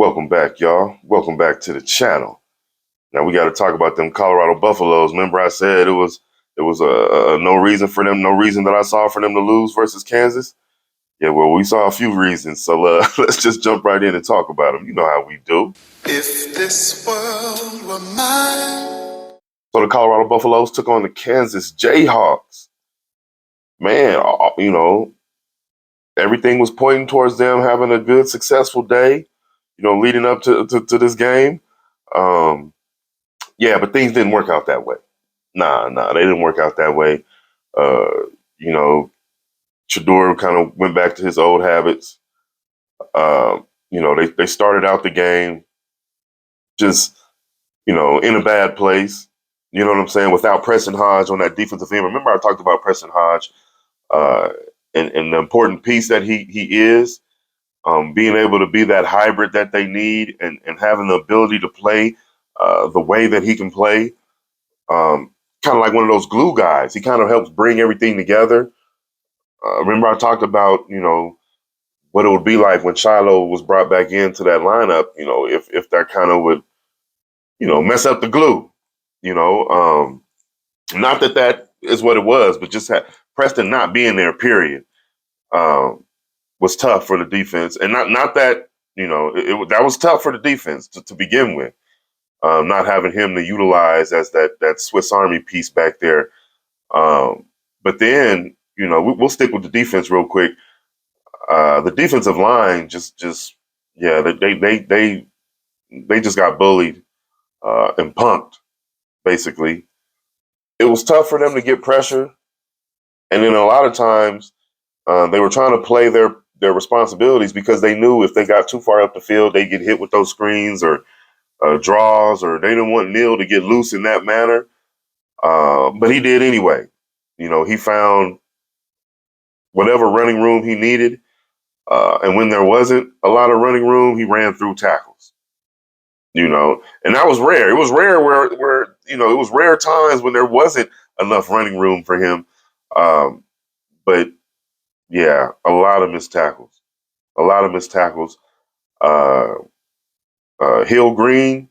Welcome back, y'all. Welcome back to the channel. Now we got to talk about them Colorado Buffaloes. Remember, I said it was no reason for them, no reason that I saw for them to lose versus Kansas. Yeah, well, we saw a few reasons, so let's just jump right in and talk about them. You know how we do. If this world were mine. So the Colorado Buffaloes took on the Kansas Jayhawks. Man, everything was pointing towards them having a good, successful day. Leading up to this game. Um, yeah, but things didn't work out that way. Nah, they didn't work out that way. Uh, you know, Shador kind of went back to his old habits. They started out the game just, in a bad place. You know what I'm saying? Without Preston Hodge on that defensive end. Remember I talked about Preston Hodge uh, and the important piece that he is, being able to be that hybrid that they need and having the ability to play the way that he can play. Kind of like one of those glue guys. He kind of helps bring everything together. Remember, I talked about what it would be like when Shiloh was brought back into that lineup. If that kind of would mess up the glue. Not that is what it was, but just Preston not being there. Period. Um, was tough for the defense, and not that that was tough for the defense to begin with. Not having him to utilize as that Swiss Army piece back there. But then we'll stick with the defense real quick. The defensive line just yeah, they just got bullied and punked. Basically, it was tough for them to get pressure, and then a lot of times they were trying to play their responsibilities because they knew if they got too far up the field, they get hit with those screens or draws, or they didn't want Neal to get loose in that manner. But he did anyway. He found whatever running room he needed. And when there wasn't a lot of running room, he ran through tackles. And that was rare. It was rare where it was rare times when there wasn't enough running room for him. But yeah, a lot of missed tackles. A lot of missed tackles. Uh, Hill Green,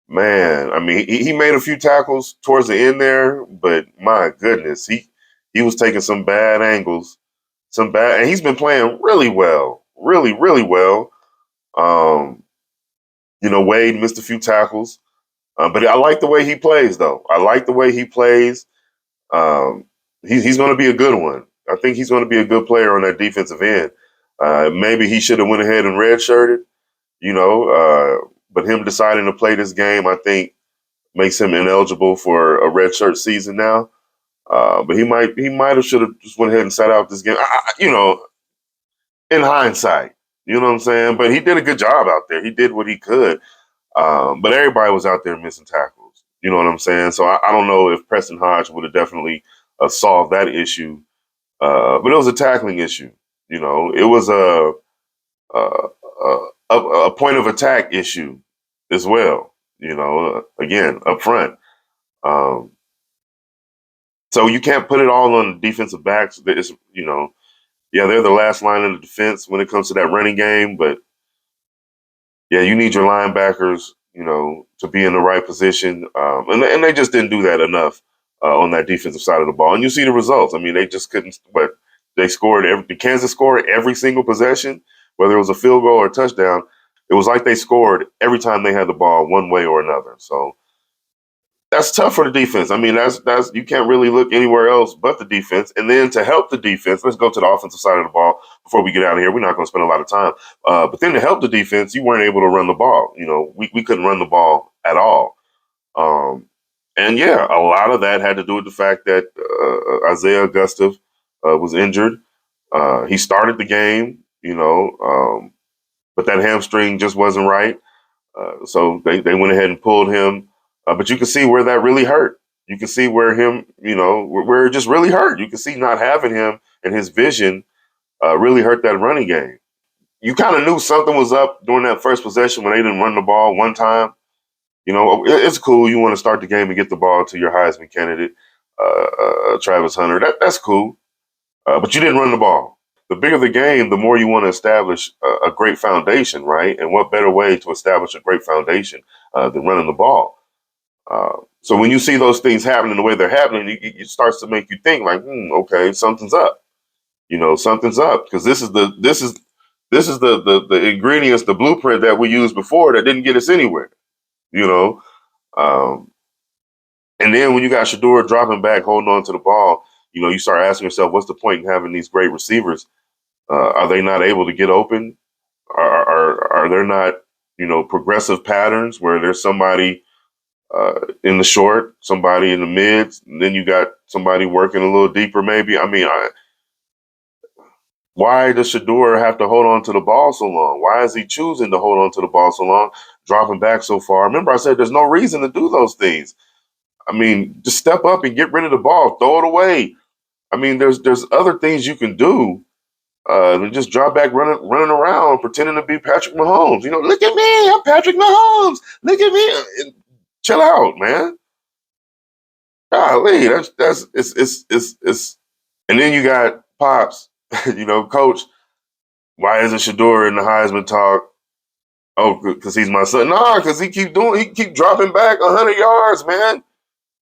man, I mean, he made a few tackles towards the end there, but my goodness, he was taking some bad angles, and he's been playing really well, really, really well. Um, Wade missed a few tackles, but I like the way he plays, though. I like the way he plays. Um, he's going to be a good one. I think he's going to be a good player on that defensive end. Maybe he should have went ahead and redshirted, but him deciding to play this game, I think, makes him ineligible for a redshirt season now. But he might have should have just went ahead and sat out this game. In hindsight, you know what I'm saying. But he did a good job out there. He did what he could. But everybody was out there missing tackles. You know what I'm saying? So I don't know if Preston Hodge would have definitely solved that issue. But it was a tackling issue. It was a point of attack issue as well. Again, up front. Um, so you can't put it all on the defensive backs. It's, yeah, they're the last line in the defense when it comes to that running game. But yeah, you need your linebackers, to be in the right position. And they just didn't do that enough on that defensive side of the ball. And you see the results. I mean, they just couldn't. But they scored Kansas scored every single possession, whether it was a field goal or a touchdown. It was like they scored every time they had the ball, one way or another. So that's tough for the defense. I mean, that's you can't really look anywhere else but the defense. And then to help the defense, let's go to the offensive side of the ball before we get out of here. We're not going to spend a lot of time. But then to help the defense, you weren't able to run the ball. We couldn't run the ball at all. And yeah, a lot of that had to do with the fact that Isaiah Augusta was injured. He started the game, but that hamstring just wasn't right. So they went ahead and pulled him. But you can see where that really hurt. You can see where where it just really hurt. You can see not having him and his vision really hurt that running game. You kind of knew something was up during that first possession when they didn't run the ball one time. It's cool. You want to start the game and get the ball to your Heisman candidate, Travis Hunter. That's cool. But you didn't run the ball. the bigger the game, the more you want to establish a great foundation, right? And what better way to establish a great foundation than running the ball? So when you see those things happening the way they're happening, it starts to make you think like, okay, something's up. Something's up because this is the ingredients, the blueprint that we used before that didn't get us anywhere. You know, um, and then when you got Shador dropping back, holding on to the ball, you start asking yourself, what's the point in having these great receivers? Are they not able to get open? Are there not progressive patterns where there's somebody in the short, somebody in the mids, and then you got somebody working a little deeper? Maybe. I mean, why does Shador have to hold on to the ball so long? Why is he choosing to hold on to the ball so long, dropping back so far? Remember, I said there's no reason to do those things. I mean, just step up and get rid of the ball, throw it away. I mean, there's other things you can do than just drop back running around pretending to be Patrick Mahomes. Look at me, I'm Patrick Mahomes. Look at me. Chill out, man. Golly, that's it's. And then you got Pops, Coach. Why isn't Shador in the Heisman talk? Oh, because he's my son. Nah, because he keep dropping back 100 yards, man.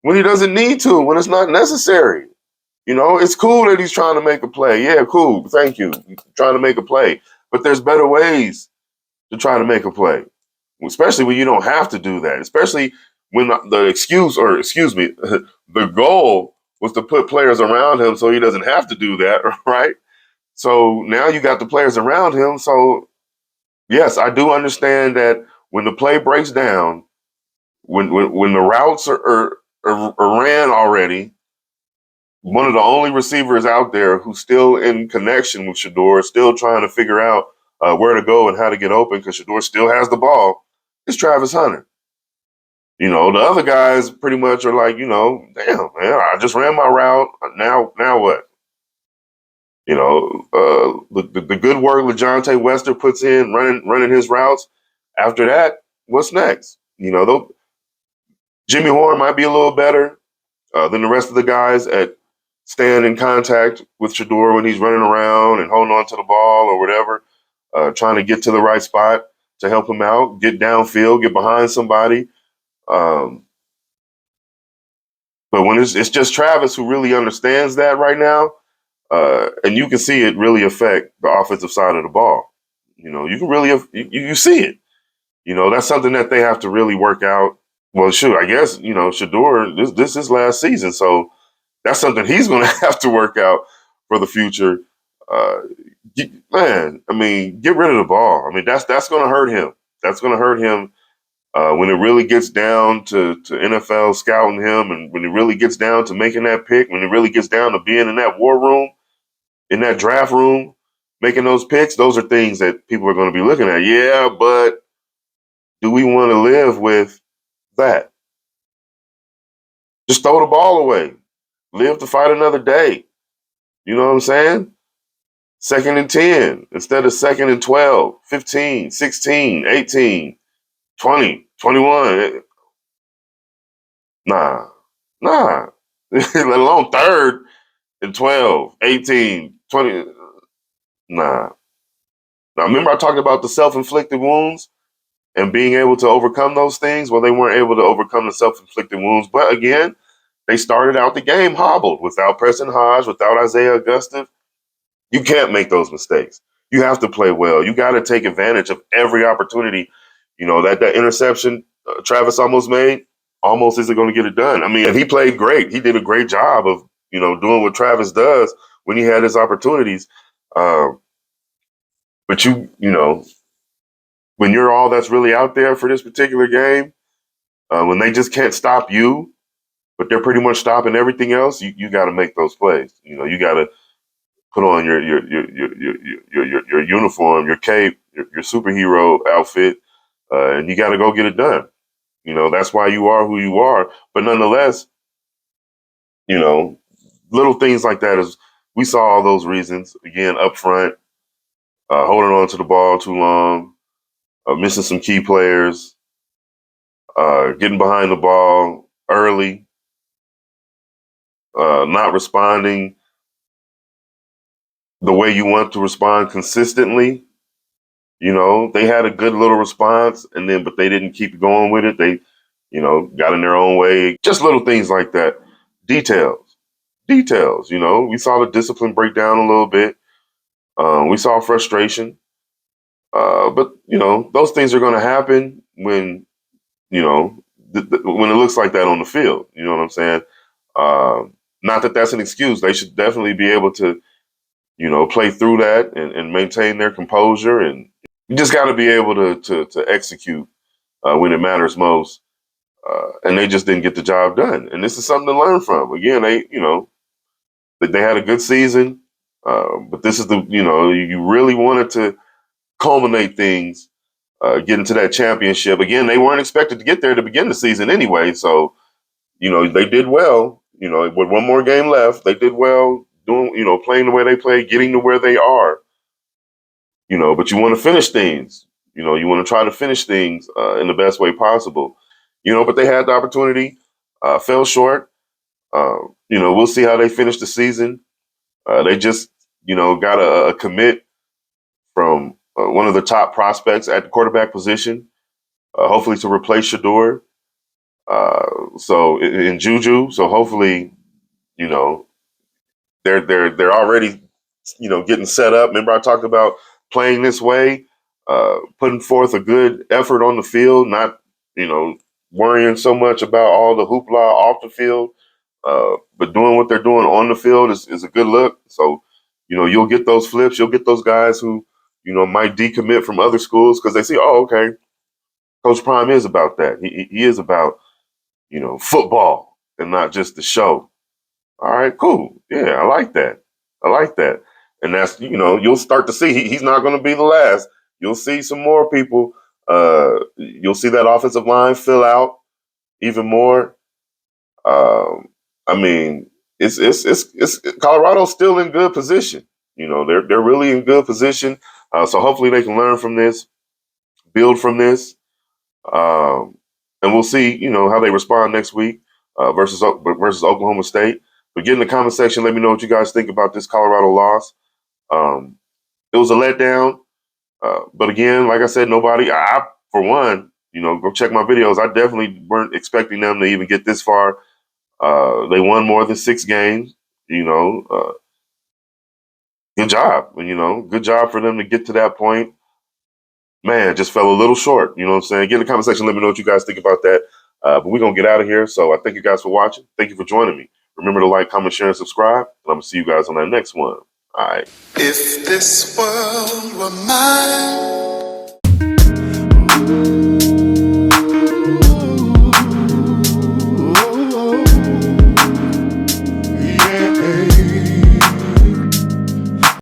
When he doesn't need to, when it's not necessary. It's cool that he's trying to make a play. Yeah, cool. Thank you. Trying to make a play. But there's better ways to try to make a play, especially when you don't have to do that, especially when the goal was to put players around him so he doesn't have to do that, right? So now you got the players around him. So, yes, I do understand that when the play breaks down, when the routes are ran already, one of the only receivers out there who's still in connection with Shador, still trying to figure out where to go and how to get open because Shador still has the ball, is Travis Hunter. The other guys pretty much are like, damn, man, I just ran my route. Now what? The good work LeJontay Wester puts in running his routes. After that, what's next? Jimmy Horn might be a little better than the rest of the guys at staying in contact with Shador when he's running around and holding on to the ball or whatever, trying to get to the right spot to help him out, get downfield, get behind somebody. Um, but when it's just Travis who really understands that right now, and you can see it really affect the offensive side of the ball. You can really you see it. That's something that they have to really work out. Well, shoot, I guess Shador. This is last season, so that's something he's going to have to work out for the future. Uh, Man, I mean, get rid of the ball. I mean, that's going to hurt him. That's going to hurt him when it really gets down to NFL scouting him, and when it really gets down to making that pick, when it really gets down to being in that war room, in that draft room, making those picks. Those are things that people are going to be looking at. Yeah, but do we want to live with that? Just throw the ball away. Live to fight another day. You know what I'm saying? 2nd and 10 instead of 2nd and 12, 15, 16, 18, 20, 21. Nah, nah. Let alone 3rd and 12, 18, 20. Nah. Now, remember I talked about the self-inflicted wounds and being able to overcome those things? Well, they weren't able to overcome the self-inflicted wounds. But again, they started out the game hobbled without Preston Hodge, without Isaiah Augusta. You can't make those mistakes. You have to play well. You got to take advantage of every opportunity. That interception Travis almost made, almost isn't going to get it done. I mean, and he played great. He did a great job of, doing what Travis does when he had his opportunities. But when you're all that's really out there for this particular game, when they just can't stop you, but they're pretty much stopping everything else, you got to make those plays. You got to put on your uniform, your cape, your superhero outfit, and you got to go get it done. That's why you are who you are. But nonetheless, you know, little things like that is we saw all those reasons again up front, holding on to the ball too long, missing some key players, getting behind the ball early, not responding the way you want to respond consistently. They had a good little response, but they didn't keep going with it. They, got in their own way. Just little things like that. Details. We saw the discipline break down a little bit. We saw frustration. But those things are going to happen when when it looks like that on the field. You know what I'm saying? Not that that's an excuse. They should definitely be able to play through that and maintain their composure. And you just got to be able to execute when it matters most. And they just didn't get the job done. And this is something to learn from. Again, they had a good season, but this is you really wanted to culminate things, get into that championship. Again, they weren't expected to get there to begin the season anyway. So, they did well. With one more game left, they did well doing, playing the way they play, getting to where they are. But you want to finish things. You want to try to finish things in the best way possible. But they had the opportunity, fell short. We'll see how they finish the season. They just, got a commit from one of the top prospects at the quarterback position, hopefully to replace Shador. So in Juju, so hopefully, you know, they're already, getting set up. Remember I talked about playing this way, putting forth a good effort on the field, not, worrying so much about all the hoopla off the field, but doing what they're doing on the field is a good look. So, you'll get those flips, you'll get those guys who, might decommit from other schools because they see, oh, okay, Coach Prime is about that. He is about, football and not just the show. All right, cool. Yeah, I like that. I like that. And that's, you'll start to see he's not going to be the last. You'll see some more people. You'll see that offensive line fill out even more. I mean, it's Colorado's still in good position. They're really in good position. So hopefully they can learn from this, build from this, and we'll see. How they respond next week versus Oklahoma State. But get in the comment section. Let me know what you guys think about this Colorado loss. It was a letdown. But again, like I said, I for one, go check my videos. I definitely weren't expecting them to even get this far. They won more than 6 games. Good job. Good job for them to get to that point. Man, just fell a little short. You know what I'm saying? Get in the comment section. Let me know what you guys think about that. But we're going to get out of here. So I thank you guys for watching. Thank you for joining me. Remember to like, comment, share, and subscribe. And I'm going to see you guys on that next one. All right. If this world were mine,